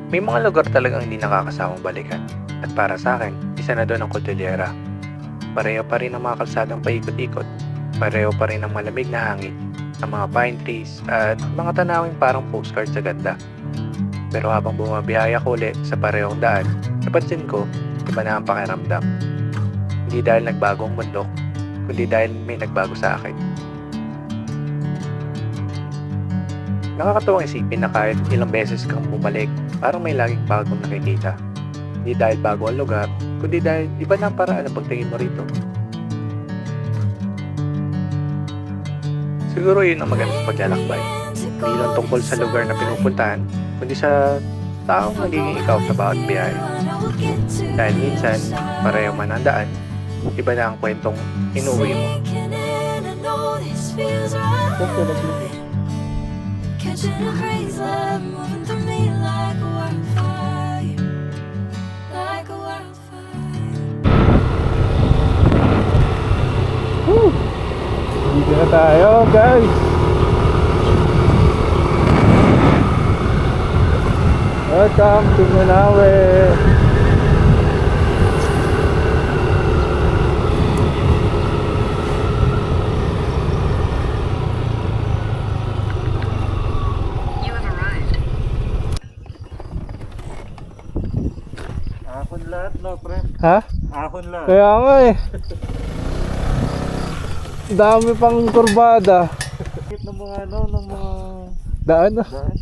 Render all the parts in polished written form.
May mga lugar talagang hindi nakakasamang balikan. At para sa akin, isa na doon ang Cordillera. Pareho pa rin ang mga kalsadang paikot-ikot. Pareho pa rin ang malamig na hangin, ang mga pine trees, at mga tanawing parang postcard sa ganda. Pero habang bumabiyaya ko ulit sa parehong daan, napansin ko, iba na ang pakiramdam. Hindi dahil nagbago ang bundok, kundi dahil may nagbago sa akin. Nakakatuwang isipin na kahit ilang beses kang bumalik, parang may laging bagong nakikita. Hindi dahil bago ang lugar, kundi dahil iba na ang paraan ng pagtingin mo rito. Siguro yun ang maganda sa paglalakbay. Hindi lang tungkol sa lugar na pinupuntahan, kundi sa taong nagiging ikaw sa bawat biyahe. Dahil minsan, pareho man ang daan, iba na ang kwentong inuwi mo. Catching a crazy love moving through me like a wildfire, like a wildfire. Dito na tayo, guys. Welcome to Manawe. You have arrived. Ahon lahat, no, pre? Ha? Ahon lahat. Kaya nga eh. Dami pang kurbada. Bakit ng mga ano, ng mga Daan na. daan?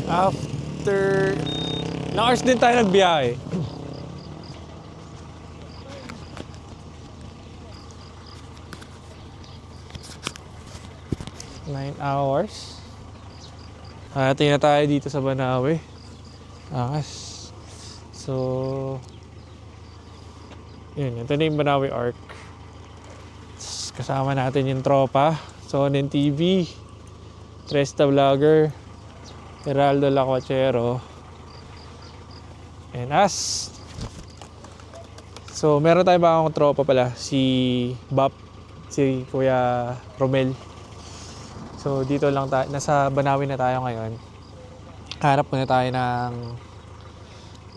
After... Ilang hours din tayo nagbiyahe. Nine hours. Hati na tayo dito sa Banawe. Angas. So... Yun, ito na yung Banawe Arc. Kasama natin yung tropa. Sonen TV. Tresta Vlogger. Geraldo Lacuachero. And us. So, meron tayong bagong tropa pala. Si Bap. Si Kuya Romel. So, dito lang tayo. Nasa Banawe na tayo ngayon. Hanap muna tayo ng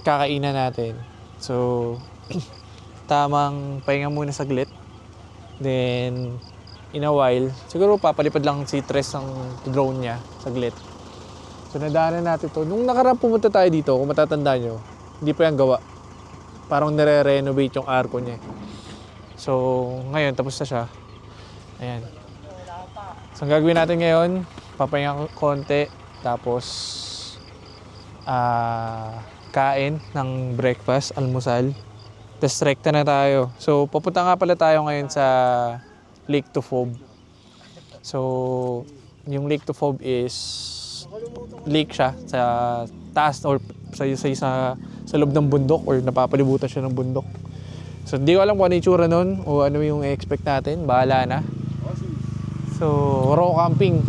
kakainan natin. So, tamang pahinga muna saglit. Then, in a while, siguro papalipad lang si Tres ng drone niya saglit. So, nadaanan natin to. Nung nakaraan pumunta tayo dito, kung matatandaan nyo, hindi pa yan gawa. Parang nire-renovate yung arko niya. So, ngayon, tapos na siya. Ayan. So, ang gagawin natin ngayon, papahinga konti, tapos kain ng breakfast, almusal. Tapos rekta na tayo. So, papunta nga pala tayo ngayon sa Lake Tufob. So, yung Lake Tufob is lake siya sa taas or sa loob ng bundok or napapalibutan siya ng bundok. So, hindi ko alam kung ano yung itsura nun o ano yung expect natin. Bahala na. So, raw camping.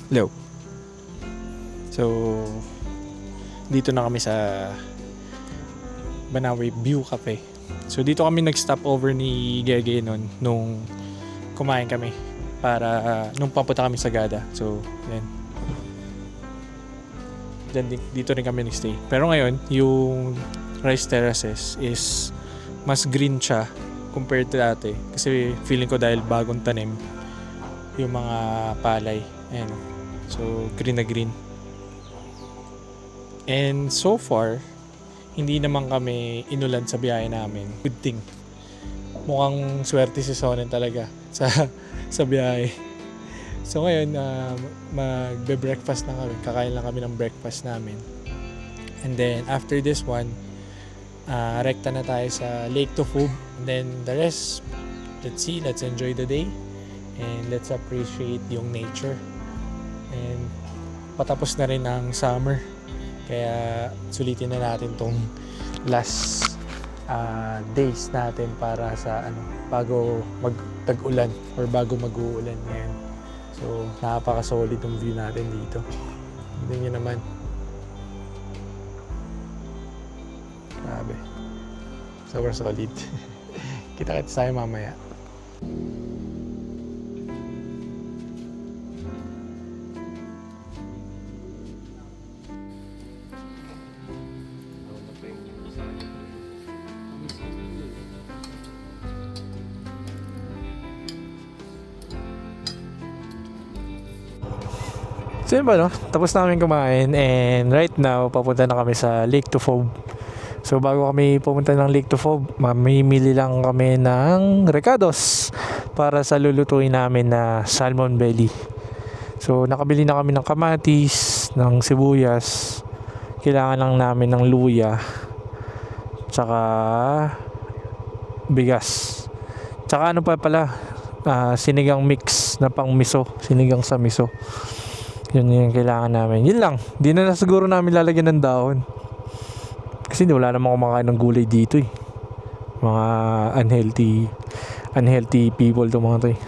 Hello. So, dito na kami sa Banawe View Cafe. So, dito kami nag-stop over ni Gege nung kumain kami para nung papunta kami sa Gada. So, yan. Dito rin kami nag-stay. Pero ngayon, yung rice terraces is mas green siya compared to dati. Kasi feeling ko dahil bagong tanim yung mga palay. Ayan. So, green na green. And so far, hindi naman kami inulan sa biyahe namin. Good thing. Mukhang swerte si Sonen talaga sa biyahe. So ngayon, magbe-breakfast na kami. Kakain lang kami ng breakfast namin. And then, after this one, rekta na tayo sa Lake Tufub. And then, the rest, let's enjoy the day. And let's appreciate yung nature. And patapos na rin ang summer. Kaya sulitin na natin tong last days natin para sa bago mag-tag-ulan or bago mag-uulan ngayon. So, napaka-solid yung view natin dito. Tignan nyo naman. Grabe. Super solid. Kita-kits tayo mamaya. So yun ba, no? Tapos namin kumain and right now, papunta na kami sa Lake Tufub. So bago kami pumunta ng Lake Tufub, mamimili lang kami ng recados para sa lulutuin namin na salmon belly. So nakabili na kami ng kamatis, ng sibuyas, kailangan lang namin ng luya, tsaka bigas. Tsaka ano pa pala, sinigang mix na pang miso, sinigang sa miso. Yun yung kailangan namin. Yun lang. Di na siguro namin lalagyan ng dahon. Kasi wala namang kumakain ng gulay dito eh. Mga unhealthy people to mga to eh.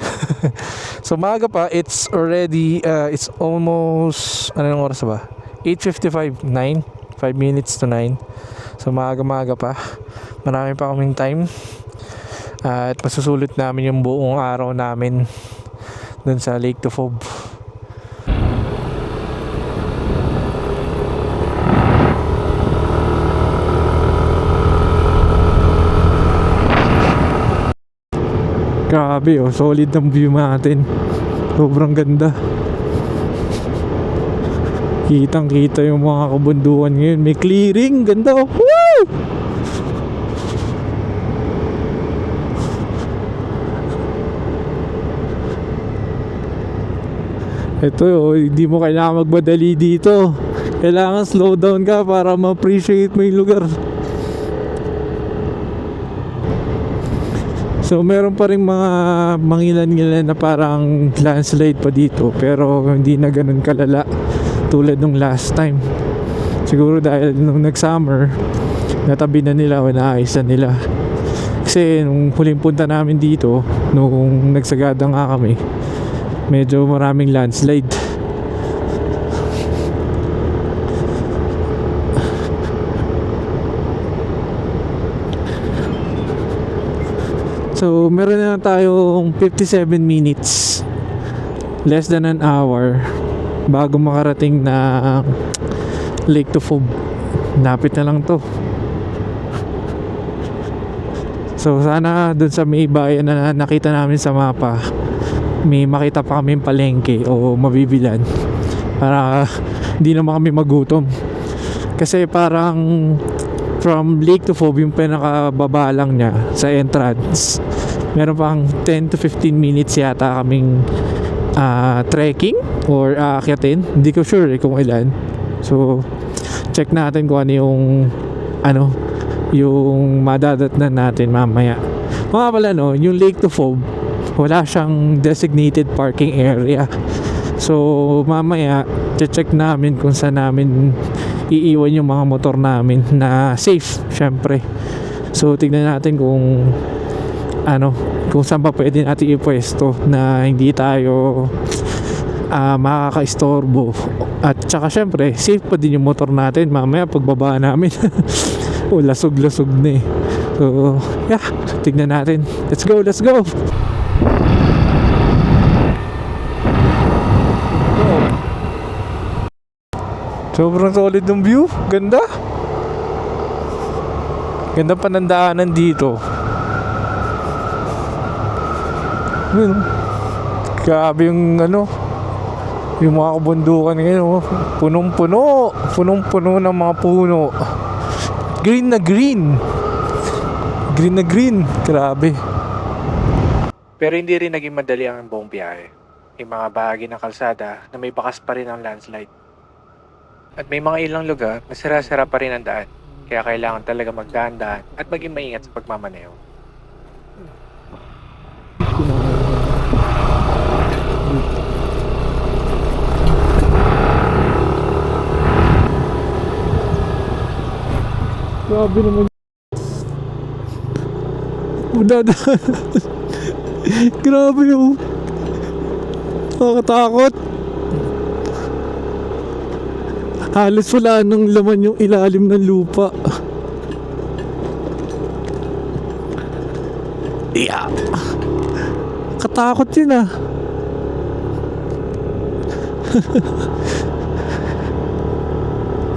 So maaga pa. It's already, it's almost, anong oras ba? 8:55, 9. 5 minutes to 9. So maaga pa. Marami pa kaming time. At masusulit namin yung buong araw namin dun sa Lake Tufub. Grabe oh, solid ang view natin. Sobrang ganda. Kitang kita yung mga kabundukan ngayon. May clearing, ganda oh. Woo! Ito oh, hindi mo kailangan magmadali dito. Kailangan slow down ka para ma-appreciate mo yung lugar. So meron pa rin mga mangilan-ngilan na parang landslide pa dito, pero hindi na ganun kalala tulad nung last time. Siguro dahil nung nag-summer, natabi na nila o naayos na nila. Kasi nung huling punta namin dito, nung nagsagada nga kami, medyo maraming landslide. So, meron na tayong 57 minutes, less than an hour, bago makarating na Lake Tufub. Lapit na lang to. So, sana dun sa may bayan na nakita namin sa mapa, may makita pa kami palengke o mabibilan para hindi naman kami magutom. Kasi parang from Lake Tufub, yung pinakababa lang niya sa entrance, meron pang 10 to 15 minutes yata kaming trekking or aakyatin. Hindi ko sure kung ilan. So check natin kung ano yung madadatnan natin mamaya. Mga pala no, yung Lake Tufub, wala siyang designated parking area. So mamaya check namin kung saan namin iiwan yung mga motor namin na safe, syempre. So tignan natin kung kung saan pa pwede natin ipwesto na hindi tayo makaka-istorbo. At saka syempre, safe pa din yung motor natin mamaya pagbaba namin. O, lasog-lasog na eh. So, yeah, tignan natin. Let's go, let's go! Sobrang solid ng view. Ganda. Ganda pa ng daanan dito. Yun. Grabe yung yung mga kabundukan ngayon. Punong-puno. Punong-puno ng mga puno. Green na green. Green na green. Grabe. Pero hindi rin naging madali ang buong biyahe. May mga bahagi ng kalsada na may bakas pa rin ang landslide. At may mga ilang lugar na sira-sira pa rin ang daan. Kaya kailangan talaga magdahan-dahan at maging maingat sa pagmamaneho. Grabe naman. Udada. Grabe oh. Nakakatakot. Halos wala nang laman yung ilalim ng lupa. Yeah. Katakot yun ah.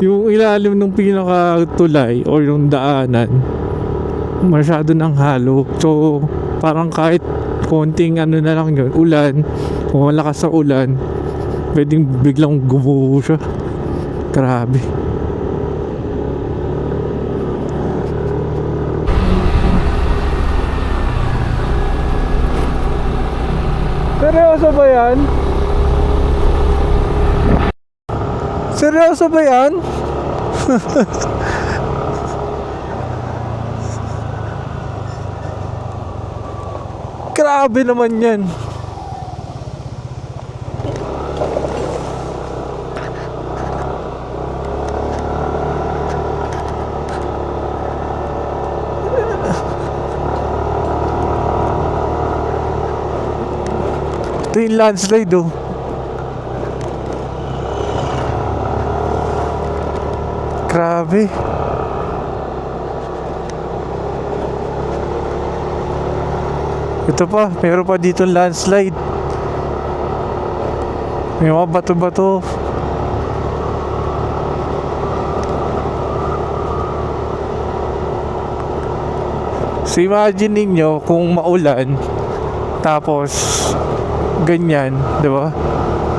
Yung ilalim ng pinakatulay o yung daanan masyado ng halo. So parang kahit konting na lang yun, ulan o malakas sa ulan, pwedeng biglang gumuho siya. Grabe. Seryoso ba yan? Seryoso ba yan? Grabe naman yan. Ito yung landslide oh. Grabe. Ito pa, meron pa dito landslide. May mga bato-bato. So imagine ninyo kung maulan tapos ganyan, 'di ba?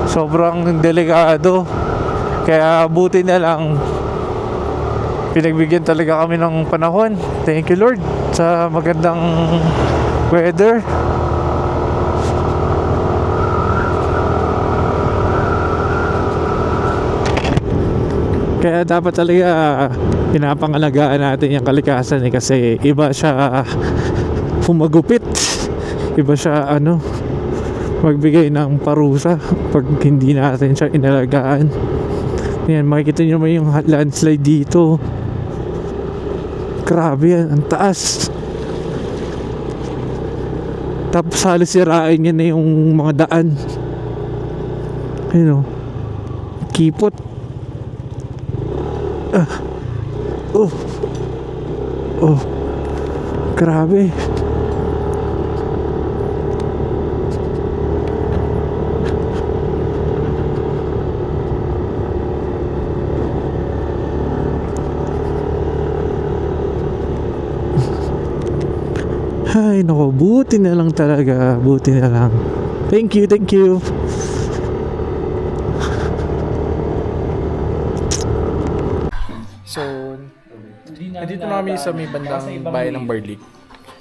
Sobrang delikado. Kaya buti na lang pinagbigyan talaga kami ng panahon. Thank you Lord sa magandang weather. Kaya dapat talaga pinapangalagaan natin yung kalikasan kasi iba siya humagupit. Iba siya magbigay ng parusa pag hindi natin siya inalagaan. Yan, makikita nyo naman yung landslide dito. Grabe yan, ang taas. Tapos halos sirain niya na yung mga daan. Ayun o. Kipot. Oh. Grabe. Ay, naku, buti na lang talaga. Buti na lang. Thank you, thank you. So, nandito na kami sa may bandang bayan ng Barlig.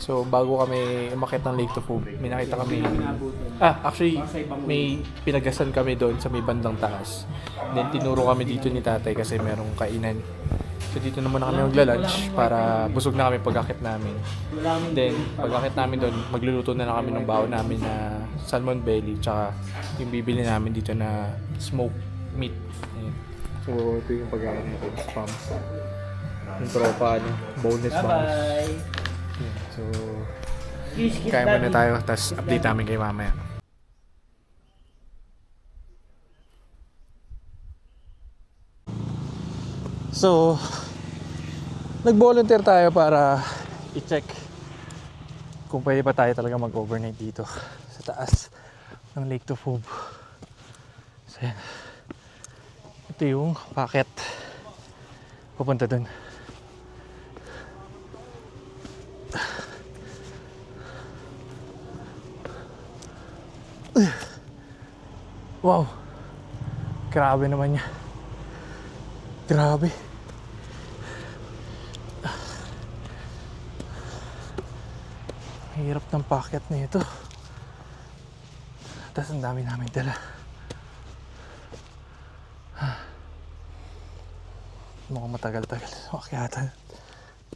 So, bago kami umakyat ng Lake Tofug, may nakita kami... actually, may pinagasan kami doon sa may bandang taas. Then, tinuro kami dito ni tatay kasi merong kainan. So dito naman na kami magla-lunch para busog na kami pag-akit namin. Then pag-akit namin doon, magluluto na lang kami ng baon namin na salmon belly tsaka yung bibili namin dito na smoked meat. Ayan. So ito yung pag-akit natin, spam. Yung tropa, boneless bangus. Ayan. So kaya muna tayo, tapos update namin kay mamaya. So, nag-volunteer tayo para i-check kung pwede pa tayo talaga mag-overnight dito sa taas ng Lake Tufub. So, yan. Ito yung packet papunta dun. Wow, grabe naman niya. Grabe. Hirap ng packet na ito. Tapos ang dami namin dala. Mukhang matagal-tagal makyatan.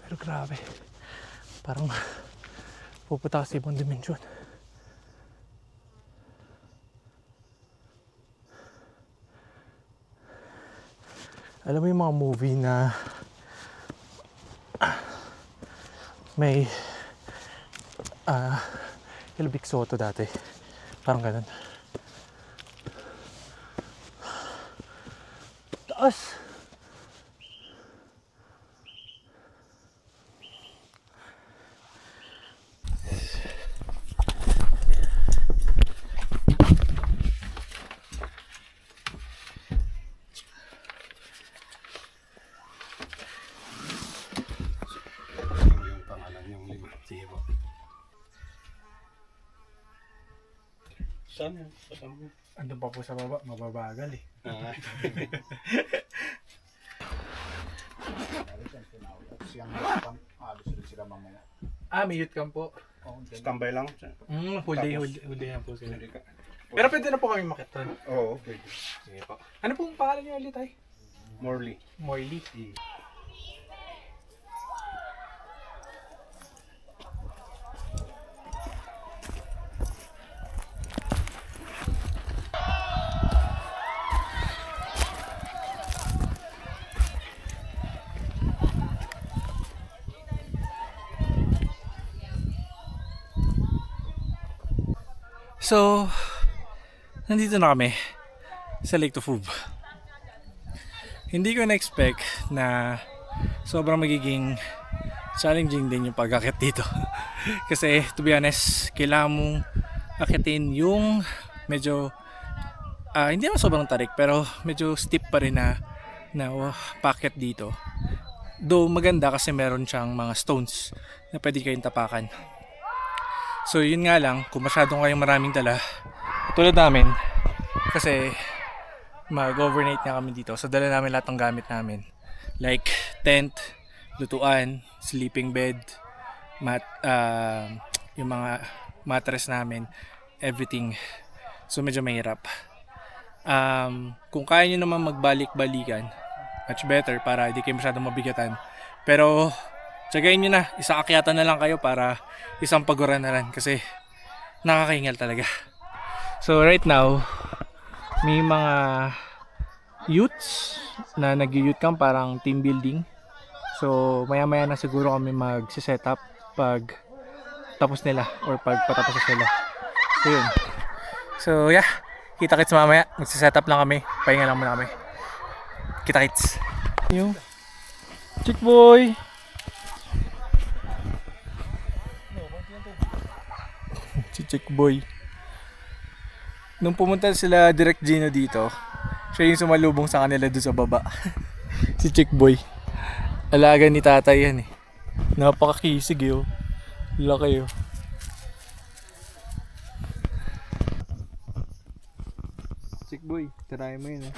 Pero grabe. Parang pupunta ka sa ibang dimensyon. Alam mo yung mga movie na may El Big Soto dati. Parang ganun. Taas! Saan? Andun pa po sa baba, mababagal eh. May youth camp po. Standby lang. Whole day yan po sila. Pero pwede na po kami makita. Oo, pwede. Sige po. Ano pong pangalan niyo ulit ay? Morley. Morley. So, nandito na kami sa Lake Tufub. Hindi ko na-expect na sobrang magiging challenging din yung pag-akit dito. Kasi, to be honest, kailangan mong akitin yung medyo, hindi naman sobrang tarik, pero medyo steep pa rin na packet dito. Though maganda kasi meron siyang mga stones na pwede kayong tapakan. So yun nga lang, kung masyadong kayong maraming dala, tulad namin, kasi mag-overnight nga kami dito. So dala namin lahat ng gamit namin. Like tent, lutuan, sleeping bed, yung mga mattress namin, everything. So medyo mahirap. Kung kaya nyo naman magbalik-balikan, much better para hindi kayo masyadong mabigatan. Pero tsagayin nyo na, isang akyatan na lang kayo para isang paguran na lang kasi nakakahingal talaga. So right now, may mga youths na nag-youth camp, parang team building. So maya-maya na siguro kami mag-set up pag tapos nila or pag patapos na sila. So yun. So yeah, kita-kits mamaya. Mag-set up lang kami. Pahinga lang muna kami. Kita-kits. Yung chick boy. Si Chick Boy. Nung pumunta sila Direct Gino dito, siya yung sumalubong sa kanila doon sa baba. Si Chick Boy. Alaga ni tatay yan eh. Napakakisig eh oh. Laki oh. Chick Boy, tirahin mo yun eh.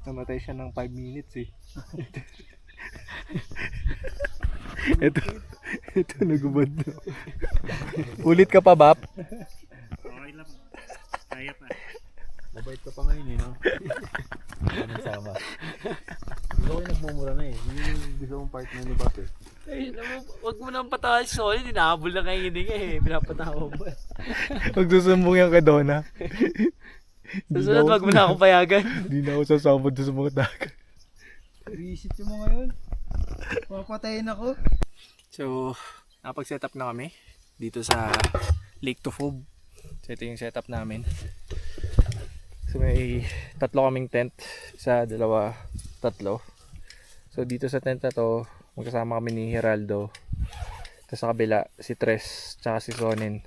Namatay siya ng 5 minutes eh. Ito nagubad na. Ulit ka pa, Bap? Okay lang. Kaya pa. Mabait ka pa ngayon eh, no? Anong sama? Ikaw ay nagmumura na eh. Yung gusto mong partner ni Bap eh. Ay, wag mo nang patawa si Solid, hinahabol na kayo hininga eh, pinapatawa mo. Magsusumbong yan kay Donna. Susunod, wag mo na akong payagan. Hindi na ako sasama doon sa mga dagat. Visit yung mga yun. Papatayin ako. So, nakapag-set up na kami dito sa Lake Tufub. So ito yung setup namin. So may tatlo kaming tent. Isa, dalawa, tatlo. So dito sa tent na to, magkasama kami ni Geraldo. Tapos sa kabila, si Tres, tsaka si Sonen.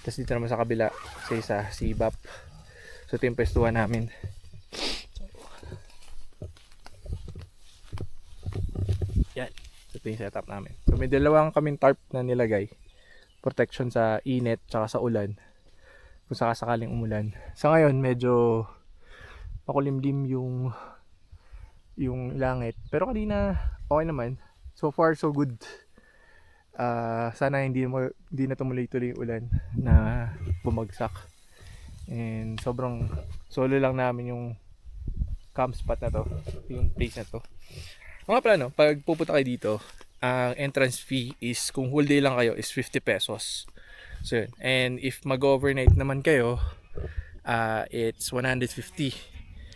Tapos dito naman sa kabila, sa isa, si Bap. So ito yung pwestuhan namin. Yan. So ito yung setup namin. So may dalawang kaming tarp na nilagay. Protection sa init, tsaka sa ulan. Kung sakasakaling umulan. Sa ngayon, medyo makulimlim yung langit. Pero kanina, okay naman. So far, so good. Sana hindi na tumuloy-tuloy yung ulan na bumagsak. And sobrang solo lang namin yung camp spot na to. Yung place na to. Mga pala no, pag pupunta kayo dito, ang entrance fee is, kung whole day lang kayo, is 50 pesos. So yun. And if mag-overnight naman kayo, it's 150.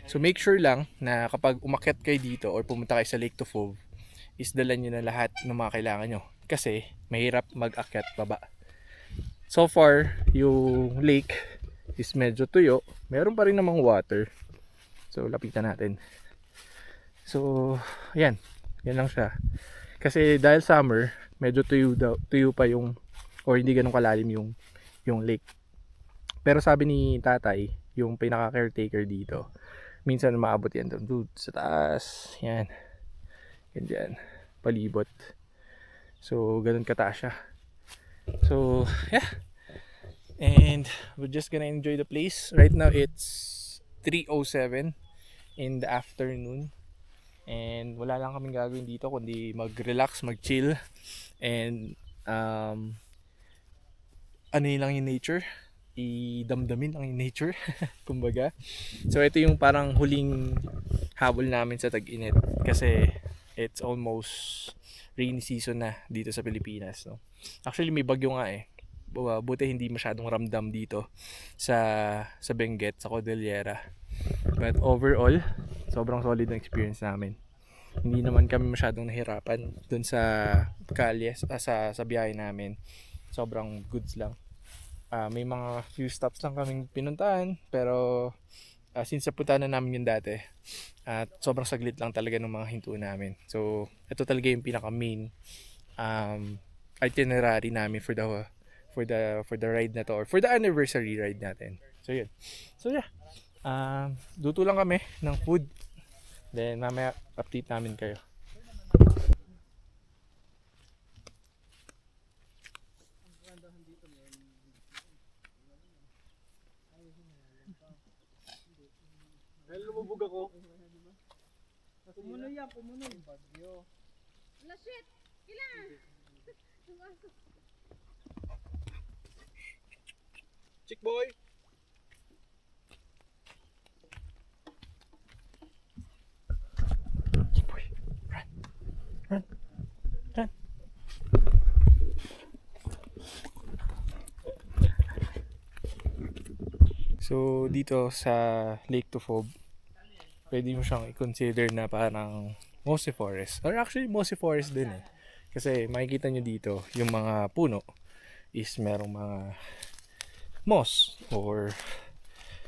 So make sure lang na kapag umakyat kayo dito or pumunta kayo sa Lake Tufov, is dala nyo na lahat ng mga kailangan nyo. Kasi mahirap mag-akyat baba. So far, yung lake is medyo tuyo. Meron pa rin namang water. So lapitan natin. So yan. Yan lang siya. Kasi dahil summer, medyo tuyo pa yung, or hindi ganun kalalim yung lake. Pero sabi ni tatay, yung pinaka-caretaker dito, minsan maabot yan doon, dude, sa taas. Yan. Yan dyan. Palibot. So, ganun kataas siya. So, yeah. And we're just gonna enjoy the place. Right now, it's 3:07 in the afternoon. And wala lang kaming gagawin dito kundi mag-relax, mag-chill. And ano yun lang yung nature, idamdamin lang yung nature. Kumbaga. So ito yung parang huling habol namin sa tag-init kasi it's almost rainy season na dito sa Pilipinas, no? Actually may bagyo nga eh. Buti hindi masyadong ramdam dito sa Benguet, sa Cordillera. But overall, sobrang solid na experience namin. Hindi naman kami masyadong nahirapan dun sa kalye, sa biyahe namin. Sobrang goods lang. May mga few stops lang kaming pinuntahan, pero since napunta na namin yun dati, at sobrang saglit lang talaga ng mga hinto namin. So ito talaga yung pinaka main itinerary namin for the ride na to, or for the anniversary ride natin. So yun. So yeah. Duto lang kami ng food. Then mamaya update namin kayo. Dahil lumubog ako. Kumunoy yan, kumunoy. Bagyo. Wala shit! Kailangan! Chick boy! So dito sa Lake Tufov, pwede mo siyang i-consider na parang mossy forest. Or actually mossy forest din eh. Kasi makikita nyo dito, yung mga puno is merong mga moss, or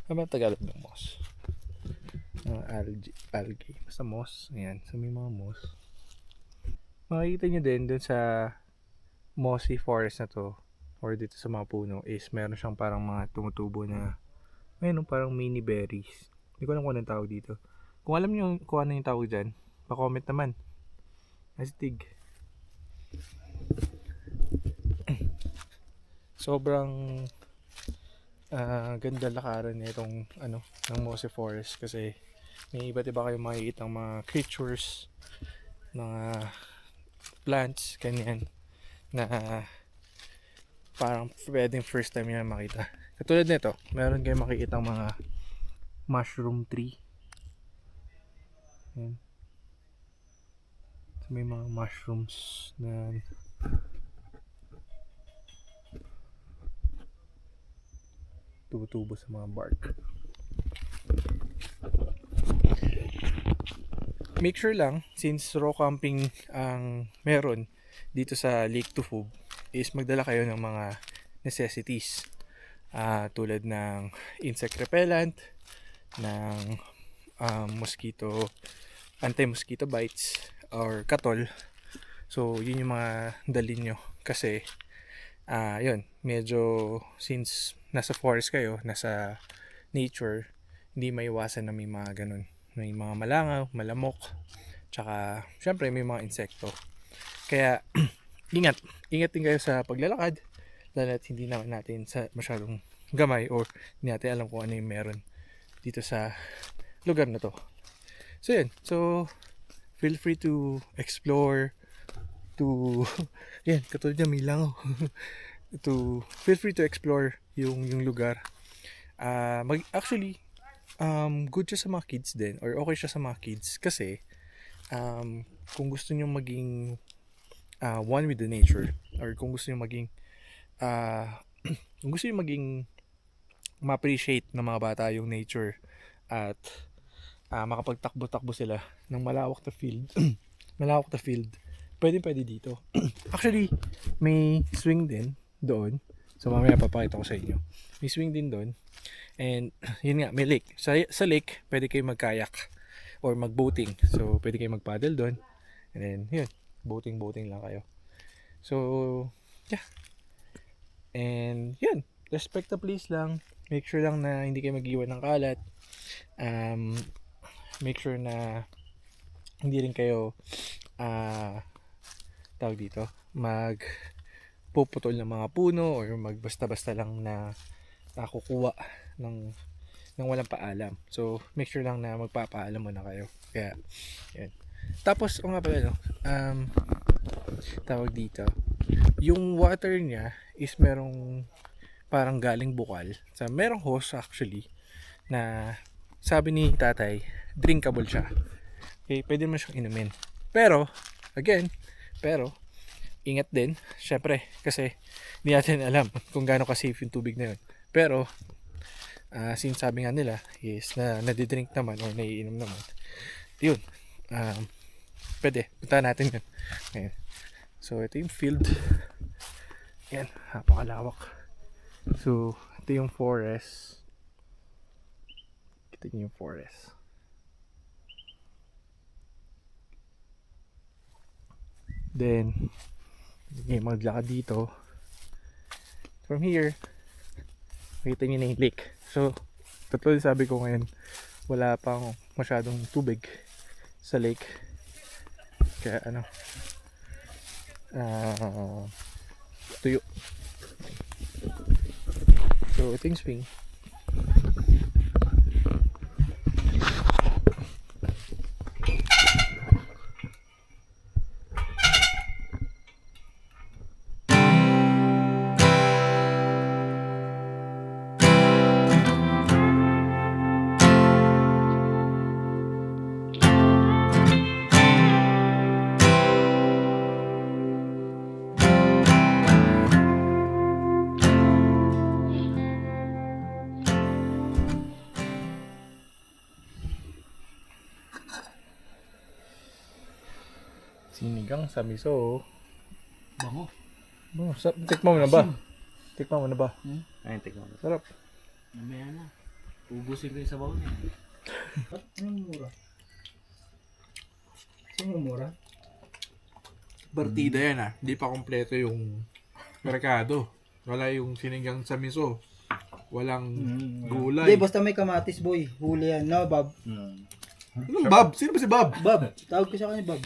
ano ba Tagalog ng moss? Algae. Basta moss. Ayan. So may mga moss. Makikita nyo din dun sa mossy forest na to, or dito sa mga puno, is meron siyang parang mga tumutubo na ayun, parang mini berries. Hindi ko alam kung anong tawag dito. Kung alam nyo kung ano yung tawag dyan, pa-comment naman. Astig. Sobrang ganda lakaran nitong ng mossy forest kasi may iba't iba kayong makikita mga creatures, mga plants, ganyan na parang pwedeng first time nyo makita. Katulad nito, meron kayong makikita mga mushroom tree. Ayan. So, may mga mushrooms na tubo-tubo sa mga bark. Make sure lang, since raw camping ang meron dito sa Lake Tufov, is magdala kayo ng mga necessities. tulad ng insect repellent, ng mosquito, anti-mosquito bites, or katol. So, yun yung mga dalhin nyo. Kasi, yun, medyo since nasa forest kayo, nasa nature, hindi maiwasan na may mga ganun. May mga malangaw, malamok, tsaka, syempre, may mga insekto. Kaya, ingat din kayo sa paglalakad, lalo at hindi naman natin sa masyadong gamay or hindi natin alam kung ano yung meron dito sa lugar na to. So, yun. So, feel free to explore, to, yan, katulad niya, may langaw. Feel free to explore yung lugar. Actually, good siya sa mga kids din, or okay siya sa mga kids kasi kung gusto niyo maging one with the nature, or kung gusto niyo maging ma-appreciate ng mga bata yung nature at makapagtakbo-takbo sila ng malawak na field, pwede dito. Actually, may swing din doon. So mamaya papakita ko sa inyo. May swing din doon. And yun nga, may lake. Sa lake, pwede kayo mag-kayak or mag-boating. So pwede kayo mag-paddle doon. And then, yun, boating lang kayo. So, yeah. And yun, respect the place lang. Make sure lang na hindi kayo mag-iwan ng kalat. Make sure na hindi rin kayo tawag dito, magpuputol ng mga puno or magbasta-basta lang na kukuha ng walang paalam. So, make sure lang na magpapaalam muna kayo. Kaya, yan. Tapos, o nga pala, no, tawag dito, yung water niya is merong parang galing bukal. So, merong hose actually na sabi ni tatay, drinkable siya. Okay, pwede naman siyang inumin. Pero, ingat din, syempre, kasi hindi natin alam kung gaano ka-safe yung tubig na yun. Pero, since sabi nga nila is na nadidrink naman or naiinom naman, yun, pwede, punta natin yun. Ayan. So, ito yung field. Ayan, napakalawak. So, ito yung forest. Kita niyo yung forest. Then, maglakad dito. From here, makita niyo na yung lake. So, totoo sabi ko ngayon, wala pang masyadong tubig sa lake. Kaya tuyo. So, ito yung swing. Sinigang sa miso. Bango. Tikman mo na ba? Tikman mo na ba? Ayun, tignan mo. Sarap. Mamaya na. Ubusin ko yung sabaw niya. Saan mura? Partida yan Hindi pa kompleto yung merkado. Wala yung sinigang sa miso. Walang Hindi, gulay. basta may kamatis, boy. Huli yan. No, Bob? Anong Bob? Sino ba si Bob? Bob. Tawag ko sa kanya, Bob.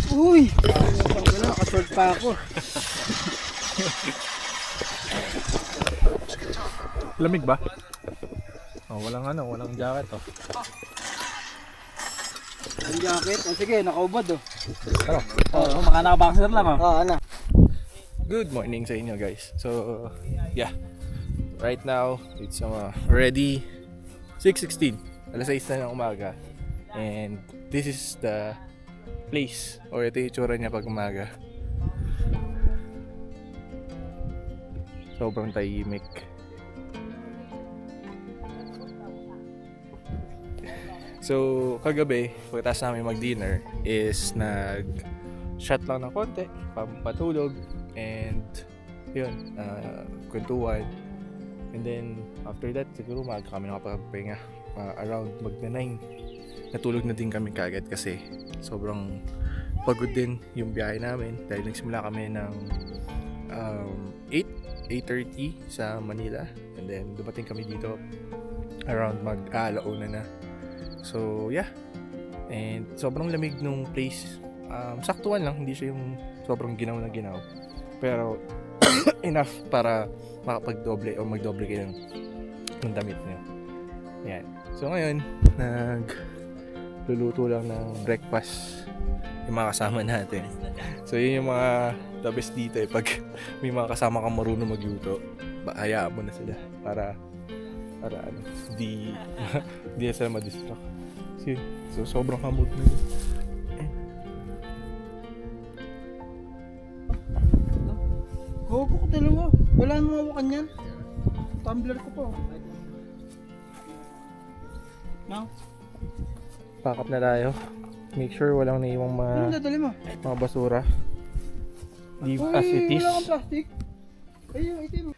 Uy! Nakashort pa ako. Lamig ba? Oh, walang jacket Ang jacket. O sige, nakaubad Oo, maka naka-boxer lang ano? Good morning sa inyo guys. So, yeah. Right now, it's already 6:16. Alas 6 na ng umaga. And this is the place or ito yung itsura niya pag umaga. Sobrang tahimik. So, kagabi, pagkatapos namin mag-dinner is shot lang ng konti, pampatulog, and yun, kwentuhan. And then, after that, siguro maaga kami nakapagpahinga. Around magna-9, natulog na din kami kagad kasi sobrang pagod din yung biyahe namin dahil nagsimula kami ng 8:30 sa Manila, and then dumating kami dito around mag-alauna na. So yeah, and sobrang lamig nung place. Saktuan lang, hindi siya yung sobrang ginaw na ginaw, pero enough para makapagdoble o magdoble kayo ng damit niyo. Yan. So ngayon, nagluluto lang ng breakfast yung mga kasama natin. So yun yung mga the best dito eh. Pag may mga kasama kang marunong magluto, hayaan mo na sila para ano, di na sila ma-distract. So sobrang hamog na yun. Gogo ko dalawa. Wala nang mawakan yan. Tumbler ko po. No? Pack up na tayo. Make sure walang naiwang Ano dadali mo? mga basura. Leave Uy, as it is. wala kang plastic. Ayun, itim.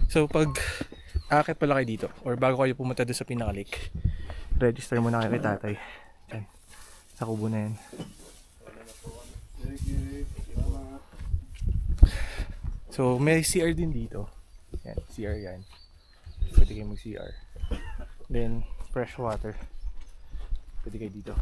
So pag akit pala kayo dito or bago kayo pumunta doon sa pinaka-lake, register muna kayo kay tatay. Yan. Sa kubo na yan. So may CR din dito. Yan, CR yan. Pwede kayo mag-CR. Then fresh water. Pwede kayo dito.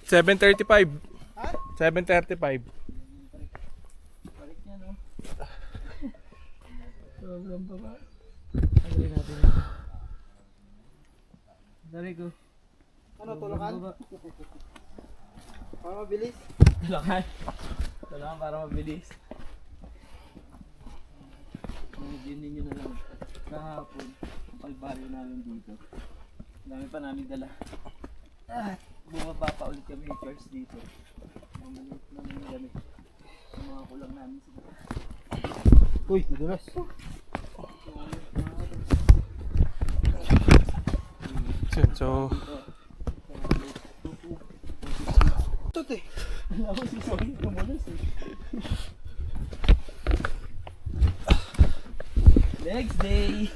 $7:35. 7:35. Balik niya, no? Sobrang baba. Ano natin? Dari ko. Ano, tulakan? Para mabilis. Tulakan. Tulakan para mabilis. Imagine ninyo na lang. Kahapon, ang kalbaryo namin dito. Dami pa namin dala. Bumaba pa ulit kami ni Charles dito. Mamalik namin yung gamit. Yung mga kulang namin sila. Uy, nadulas. So Ito eh. Ako si Soy, tumulas eh. Next day!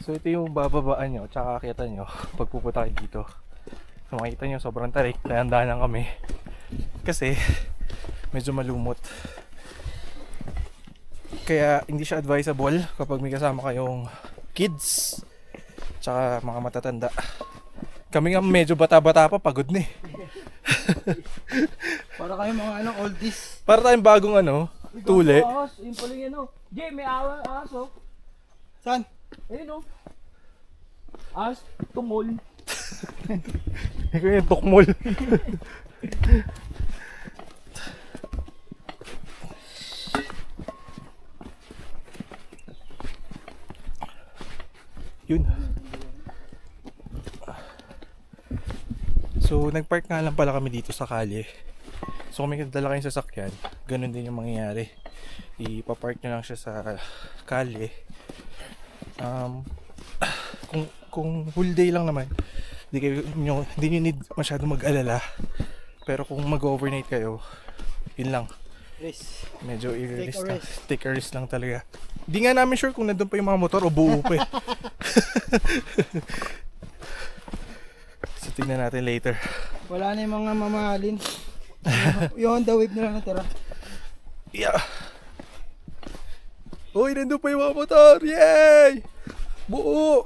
So ito yung bababaan nyo, tsaka akyatan nyo pag pupunta kayo dito. So makikita nyo sobrang tarik, dahan-dahan kami kasi medyo malumot. Kaya hindi siya advisable kapag may kasama kayong kids tsaka mga matatanda. Kami nga medyo bata-bata pa, pagod na eh. Para kayo mga oldies. Para tayong bagong tuli. Ahas, yun pala yun oh. Jay, may ahas oh. Saan? Ayun oh. Ahas, tumol. Ikaw yung tukmol. Yun. So, nagpark nga lang pala kami dito sa kalye. So, kung may dala kayong sasakyan, ganun din yung mangyayari. Ipapark nyo lang siya sa kalye. Kung whole day lang naman, hindi nyo need masyado mag-alala. Pero kung mag-overnight kayo, yun lang. Risk. Medyo i-risk Take a lang. risk. Take a risk lang talaga. Hindi nga namin sure kung nandun pa yung mga motor o buo pa eh. So tingnan natin later. Wala na yung mga mamahalin. Yung Honda Wave na lang natira. Yeah. Uy, nandun pa yung mga motor! Yay! Buo!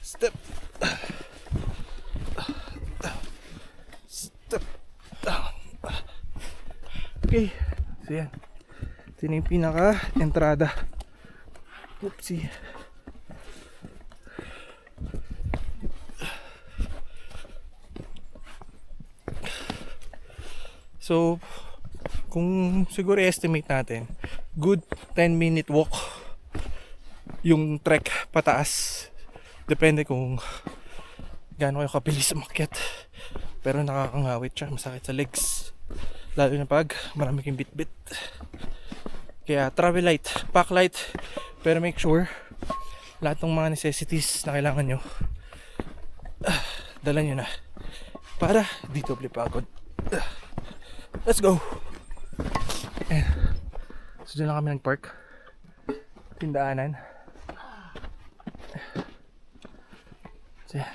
Step. Step down. Okay. So yan. Ito na yung pinaka-entrada. Oopsie. So, kung siguro estimate natin, good 10-minute walk yung trek pataas Depende kung gaano kayo kabilis umakyat. Pero nakakangawit siya, masakit sa legs. Lalo na pag marami kang bit-bit. Kaya travel light, pack light. Pero make sure lahat ng mga necessities na kailangan nyo, dala nyo na. Para di doble pagod. Let's go! Ayan. So dyan lang kami nag-park. Tindaanan. So yan.